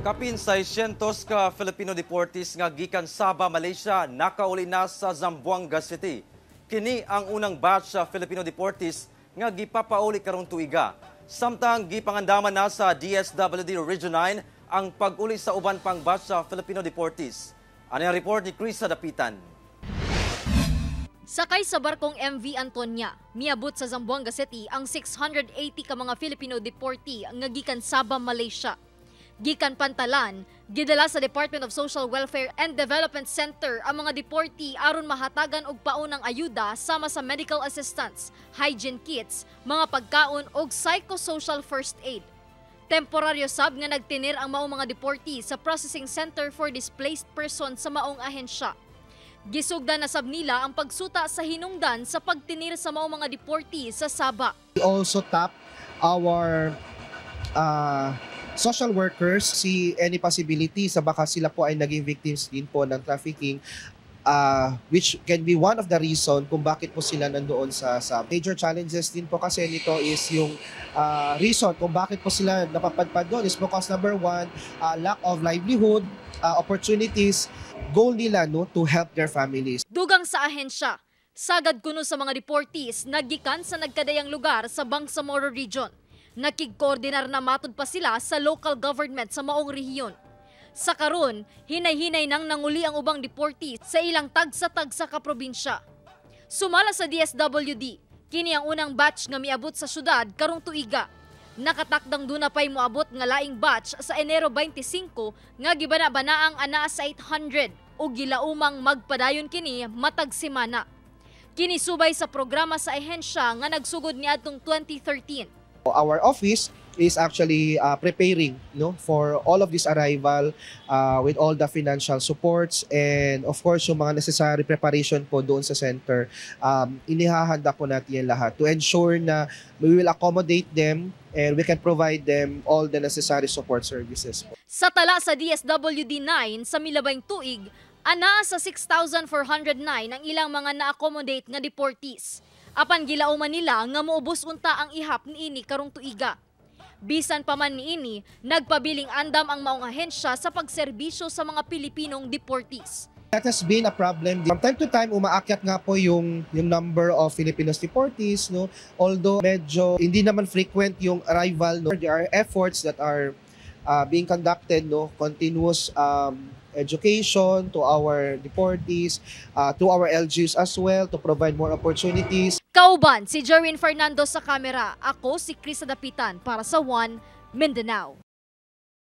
Kapin 600 ka Filipino deportees nga gikan Sabah, Malaysia nakauli na sa Zamboanga City. Kini ang unang batch sa Filipino deportees nga gipapauli karong tuiga. Samtang gipangandaman na sa DSWD Region 9 ang pag-uli sa uban pang batch sa Filipino deportees. Ano ang report ni Krisa Dapitan? Sakay sa barkong MV Antonia, miabot sa Zamboanga City ang 680 ka mga Filipino deportee nga gikan Sabah, Malaysia. Gikan Pantalan, gidala sa Department of Social Welfare and Development Center ang mga deportee aron mahatagan og paunang ayuda sama sa medical assistance, hygiene kits, mga pagkaon ug psychosocial first aid. Temporaryo sab nga nagtinir ang maong mga deportee sa Processing Center for Displaced Persons sa maong ahensya. Gisugdan na sab nila ang pagsuta sa hinungdan sa pagtinir sa maong mga deportee sa Sabah. We also tap our social workers, see any possibility sa baka sila po ay naging victims din po ng trafficking, which can be one of the reason kung bakit po sila nandoon sa major challenges din po kasi nito is yung reason kung bakit po sila napapadpad doon is because number one, lack of livelihood, opportunities, goal nila no to help their families. Dugang sa ahensya, sagad kuno sa mga deportees naggikan sa nagkadayang lugar sa Bangsamoro Region. Nakig-koordinar na matud pa sila sa local government sa maong rehiyon. Sa karon, hinay-hinay nang nanguli ang ubang deportees sa ilang tagsa-tagsa ka probinsya. Sumala sa DSWD, kini ang unang batch nga miabot sa syudad karong tuiga. Nakatakdang duna pay moabot nga laing batch sa Enero 25 nga gibana-banaang anaa sa 800 ug gilaumang magpadayon kini matag semana. Kini subay sa programa sa ahensya nga nagsugod niadtong 2013. Our office is actually preparing for all of this arrival with all the financial supports and of course yung mga necessary preparation po doon sa center. Inihahanda po natin yan lahat to ensure na we will accommodate them and we can provide them all the necessary support services. Sa tala sa DSWD 9 sa milabay tuig, ana sa 6,409 ang ilang mga na-accommodate nga deportees. Apan gilauman nila nga moubos unta ang ihap niini karong tuiga. Bisan pa man niini, nagpabiling andam ang maong ahensya sa pagserbisyo sa mga Pilipinong deportees. That has been a problem. From time to time, umaakyat nga po yung number of Filipino deportees. No? Although medyo hindi naman frequent yung arrival. No? There are efforts that are being conducted, no? Continuous education to our deportees, to our LGUs as well, to provide more opportunities. Kauban si Jerwin Fernando sa kamera. Ako si Krisa Dapitan para sa One Mindanao.